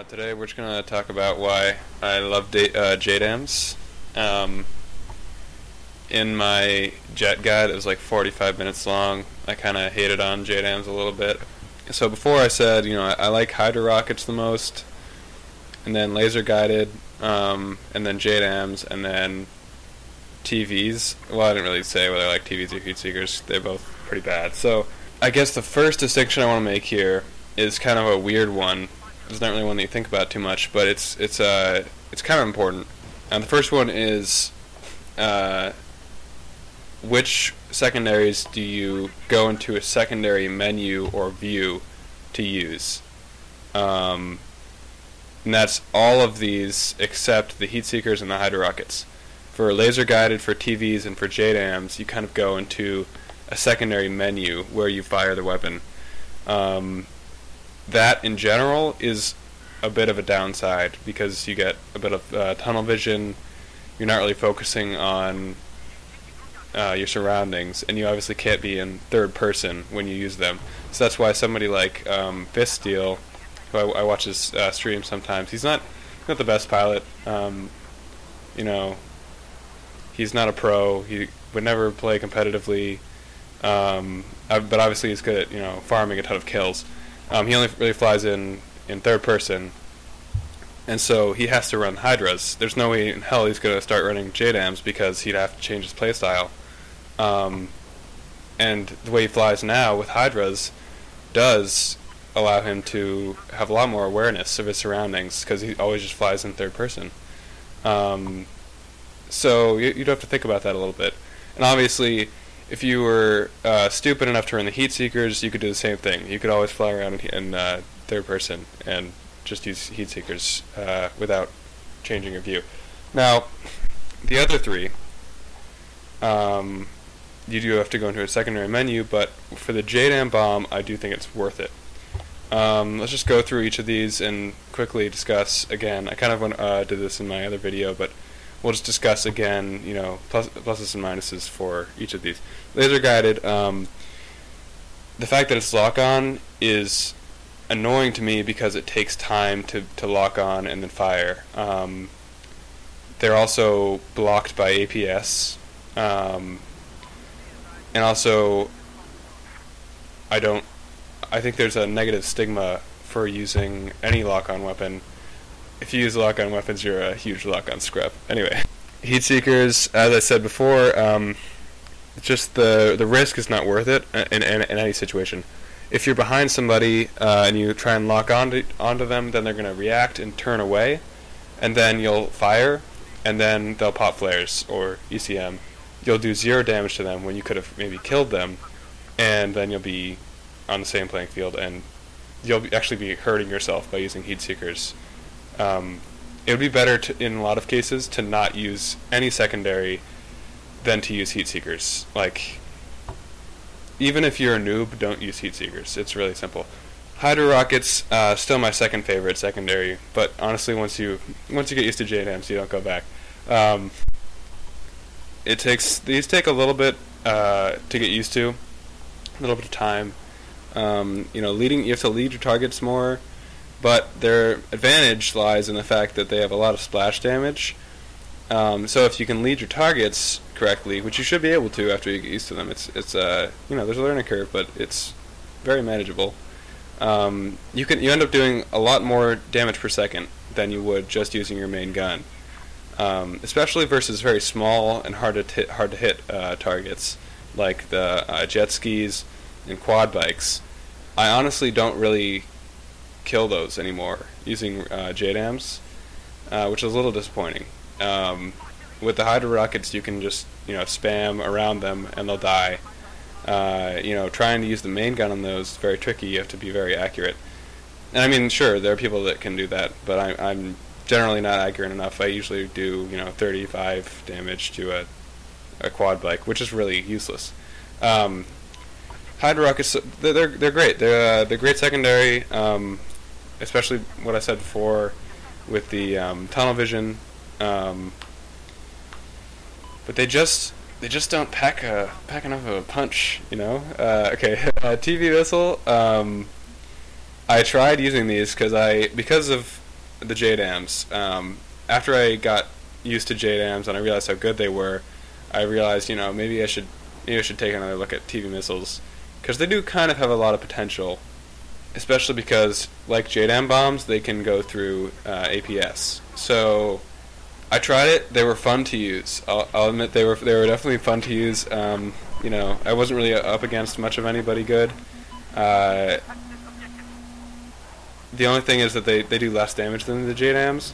Today we're just going to talk about why I love JDAMs. In my jet guide, it was like 45 minutes long. I kind of hated on JDAMs a little bit. So before I said, I like hydro rockets the most, and then laser guided, and then JDAMs, and then TVs. Well, I didn't really say whether I like TVs or heat seekers. They're both pretty bad. So I guess the first distinction I want to make here is kind of a weird one. It's not really one that you think about too much, but it's kind of important. And the first one is which secondaries do you go into a secondary menu or view to use? And that's all of these except the heat seekers and the hydro rockets. For laser guided, for TVs, and for JDAMs, you kind of go into a secondary menu where you fire the weapon. That in general is a bit of a downside because you get a bit of tunnel vision. You're not really focusing on your surroundings, and you obviously can't be in third person when you use them. So that's why somebody like Fist Steel, who I watch his stream sometimes, he's not the best pilot. He's not a pro. He would never play competitively, but obviously he's good at farming a ton of kills. He only really flies in third person, and so he has to run Hydras. There's no way in hell he's going to start running JDAMs because he'd have to change his playstyle. And the way he flies now with Hydras does allow him to have a lot more awareness of his surroundings because he always just flies in third person. So you'd have to think about that a little bit. And obviously, if you were stupid enough to run the heat seekers, you could do the same thing. You could always fly around in third person and just use heat seekers without changing your view. Now, the other three, you do have to go into a secondary menu, but for the JDAM bomb, I do think it's worth it. Let's just go through each of these and quickly discuss again. I kind of did this in my other video, but we'll just discuss again, pluses and minuses for each of these. Laser guided, the fact that it's lock-on is annoying to me because it takes time to lock on and then fire. They're also blocked by APS, and also I think there's a negative stigma for using any lock-on weapon. If you use lock-on weapons, you're a huge lock-on scrub. Anyway, heat seekers, as I said before, just the risk is not worth it in any situation. If you're behind somebody and you try and lock onto them, then they're going to react and turn away, and then you'll fire, and then they'll pop flares or ECM. You'll do 0 damage to them when you could have maybe killed them, and then you'll be on the same playing field, and you'll actually be hurting yourself by using heat seekers. It would be better in a lot of cases to not use any secondary than to use heat seekers. Like, even if you're a noob, don't use heat seekers. It's really simple. Hydro rockets, still my second favorite secondary, but honestly, once you get used to JDAMs, you don't go back. These take a little bit to get used to, a little bit of time. You have to lead your targets more, but their advantage lies in the fact that they have a lot of splash damage. So if you can lead your targets correctly, which you should be able to after you get used to them, it's there's a learning curve, but it's very manageable. You end up doing a lot more damage per second than you would just using your main gun, especially versus very small and hard to hit targets like the jet skis and quad bikes. I honestly don't really kill those anymore using JDAMs, which is a little disappointing. With the hydro rockets, you can just spam around them and they'll die. Trying to use the main gun on those is very tricky. You have to be very accurate. And I mean, sure, there are people that can do that, but I'm generally not accurate enough. I usually do 35 damage to a quad bike, which is really useless. Hydro rockets, they're great. They're great secondary, especially what I said before with the tunnel vision. But they just they just don't pack enough of a punch, you know. Okay, TV missile. I tried using these because of the JDAMs. After I got used to JDAMs and I realized how good they were, I realized, you know, maybe I should take another look at TV missiles, because they do kind of have a lot of potential, especially because, like JDAM bombs, they can go through APS. So I tried it. They were fun to use. I'll admit they were definitely fun to use. You know, I wasn't really up against much of anybody good. The only thing is that they do less damage than the JDAMs.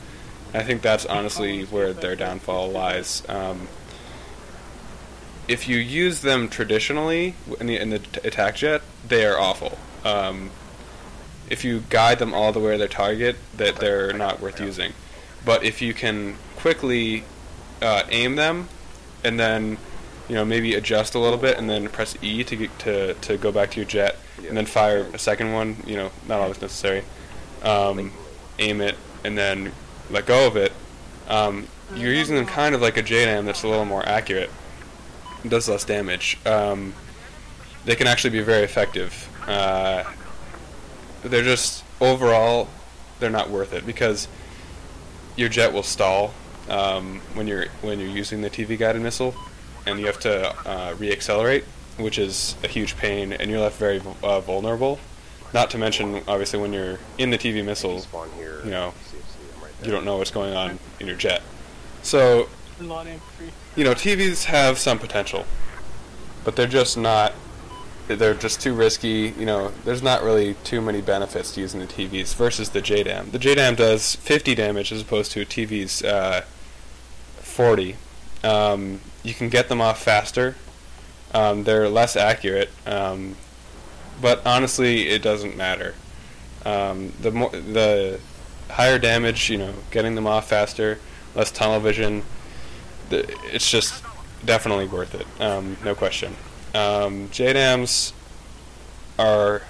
I think that's honestly where their downfall lies. If you use them traditionally in the attack jet, they are awful. If you guide them all the way to their target, that they're not worth using. But if you can quickly aim them, and then, you know, maybe adjust a little bit, and then press E to go back to your jet, and then fire a second one, you know, not always necessary. Aim it and then let go of it. You're using them kind of like a JDAM that's a little more accurate. It does less damage. They can actually be very effective. They're just, overall, they're not worth it, because your jet will stall when you're using the TV guided missile, and you have to reaccelerate, which is a huge pain, and you're left very vulnerable. Not to mention, obviously, when you're in the TV missile, you know, you don't know what's going on in your jet. So, you know, TVs have some potential, but they're just too risky. You know, there's not really too many benefits to using the TVs versus the JDAM. The JDAM does 50 damage as opposed to a TV's 40. You can get them off faster. They're less accurate. But honestly, it doesn't matter. The higher damage, you know, getting them off faster, less tunnel vision, it's just definitely worth it. No question. JDAMs are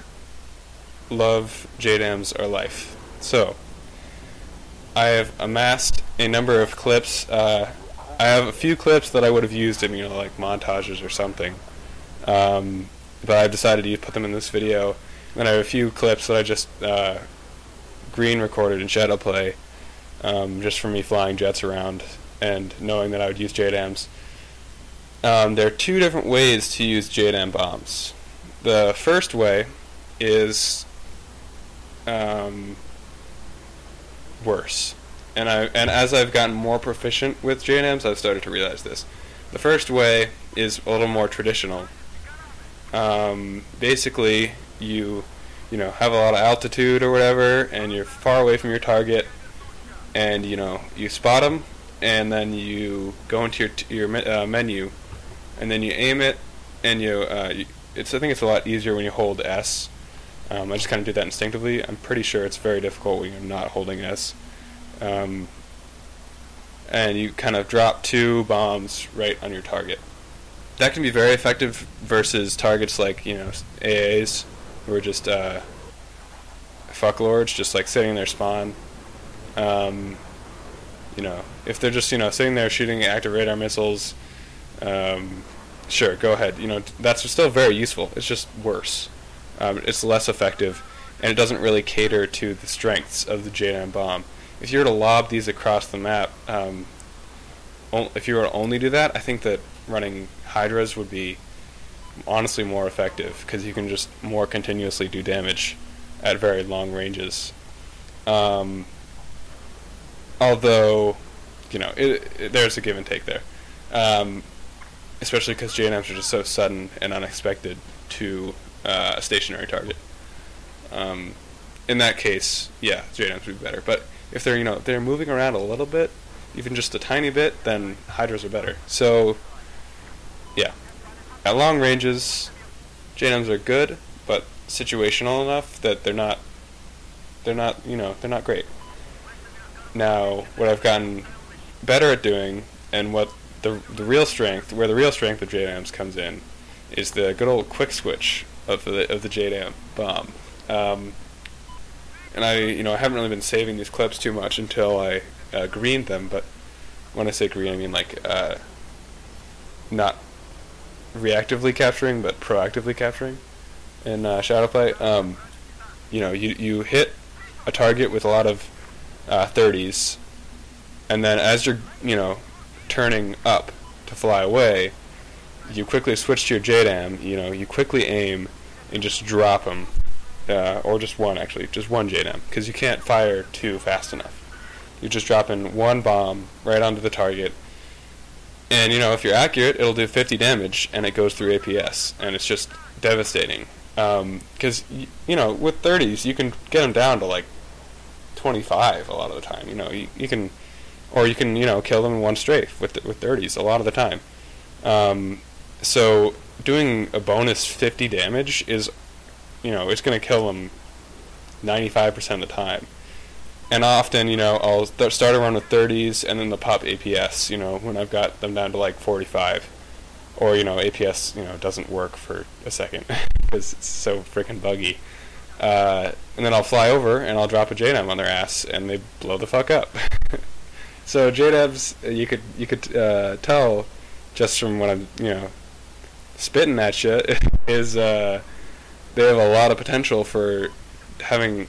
love. JDAMs are life. So, I have amassed a number of clips. I have a few clips that I would have used in, you know, like montages or something. But I've decided to put them in this video. And I have a few clips that I just green recorded in shadow play, just for me flying jets around and knowing that I would use JDAMs. There are two different ways to use JDAM bombs. The first way is worse, and as I've gotten more proficient with JDAMs, I've started to realize this. The first way is a little more traditional. Basically, you know, have a lot of altitude or whatever, and you're far away from your target, and, you know, you spot them, and then you go into your menu, and then you aim it, and I think it's a lot easier when you hold S. I just kind of do that instinctively. I'm pretty sure it's very difficult when you're not holding S. And you kind of drop two bombs right on your target. That can be very effective versus targets like, you know, AAs, who are just fucklords, just like sitting in their spawn. You know, if they're just, you know, sitting there shooting active radar missiles, sure, go ahead. You know, that's still very useful. It's just worse. It's less effective, and it doesn't really cater to the strengths of the JDAM bomb. If you were to lob these across the map, if you were to only do that, I think that running Hydras would be honestly more effective, because you can just more continuously do damage at very long ranges. Although, you know, there's a give and take there. Especially because JDAMs are just so sudden and unexpected to a stationary target. In that case, yeah, JDAMs would be better. But if they're, you know, they're moving around a little bit, even just a tiny bit, then Hydras are better. So, yeah. At long ranges, JDAMs are good, but situational enough that they're not, you know, they're not great. Now, what I've gotten better at doing, and what the real strength, where the real strength of JDAMs comes in, is the good old quick switch of the JDAM bomb. And I haven't really been saving these clips too much until I greened them. But when I say green, I mean like not reactively capturing, but proactively capturing in Shadowplay. You know, you hit a target with a lot of 30s, and then as you're, you know, turning up to fly away, you quickly switch to your JDAM. You know, you quickly aim and just drop them, or just one actually, just one JDAM, because you can't fire two fast enough. You're just dropping one bomb right onto the target, and you know, if you're accurate, it'll do 50 damage, and it goes through APS, and it's just devastating. Because you know, with 30s, you can get them down to like 25 a lot of the time. You know, you can, or you can, you know, kill them in one strafe with 30s a lot of the time. So doing a bonus 50 damage is, you know, it's going to kill them 95% of the time. And often, you know, I'll start a run with 30s, and then they'll pop APS, you know, when I've got them down to like 45. Or, you know, APS, you know, doesn't work for a second because it's so freaking buggy. And then I'll fly over, and I'll drop a JDAM on their ass, and they blow the fuck up. So JDAMs, you could tell just from what I'm, you know, spitting at you, is they have a lot of potential for having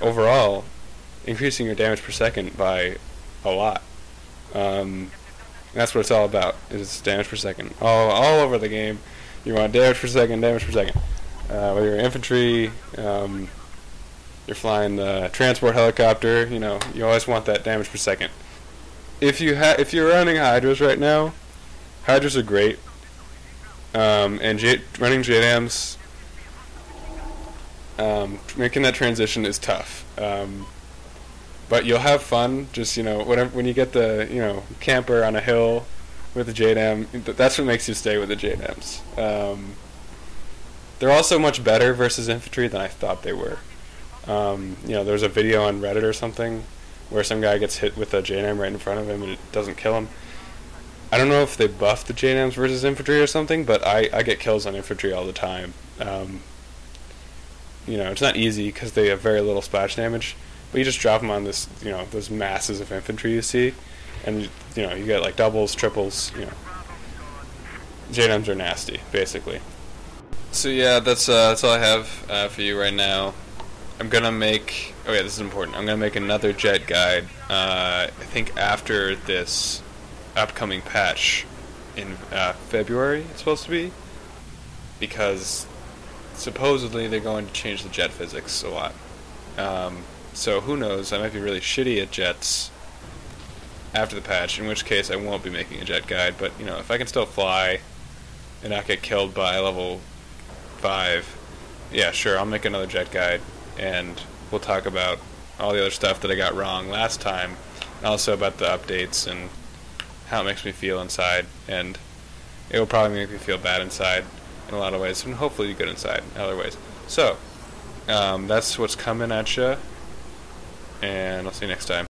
overall increasing your damage per second by a lot. That's what it's all about, is damage per second. All over the game, you want damage per second, damage per second. Whether you're infantry, you're flying the transport helicopter, you know, you always want that damage per second. If you're running Hydras right now, Hydras are great, and running JDAMs, making that transition is tough. But you'll have fun. Just, you know, when you get the, you know, camper on a hill with the JDAM, that's what makes you stay with the JDAMs. They're also much better versus infantry than I thought they were. You know, there's a video on Reddit or something where some guy gets hit with a JDAM right in front of him and it doesn't kill him. I don't know if they buffed the JDAMs versus infantry or something, but I get kills on infantry all the time. You know, it's not easy because they have very little splash damage. But you just drop them on this, you know, those masses of infantry you see, and you know, you get like doubles, triples. You know, JDAMs are nasty, basically. So yeah, that's all I have for you right now. I'm gonna make. Oh yeah, this is important. I'm gonna make another jet guide. I think after this upcoming patch in February, it's supposed to be, because supposedly they're going to change the jet physics a lot. So who knows, I might be really shitty at jets after the patch, in which case I won't be making a jet guide, but, you know, if I can still fly and not get killed by level 5, yeah, sure, I'll make another jet guide, and we'll talk about all the other stuff that I got wrong last time, and also about the updates and how it makes me feel inside, and it will probably make me feel bad inside in a lot of ways, and hopefully good inside in other ways. So, that's what's coming at you. And I'll see you next time.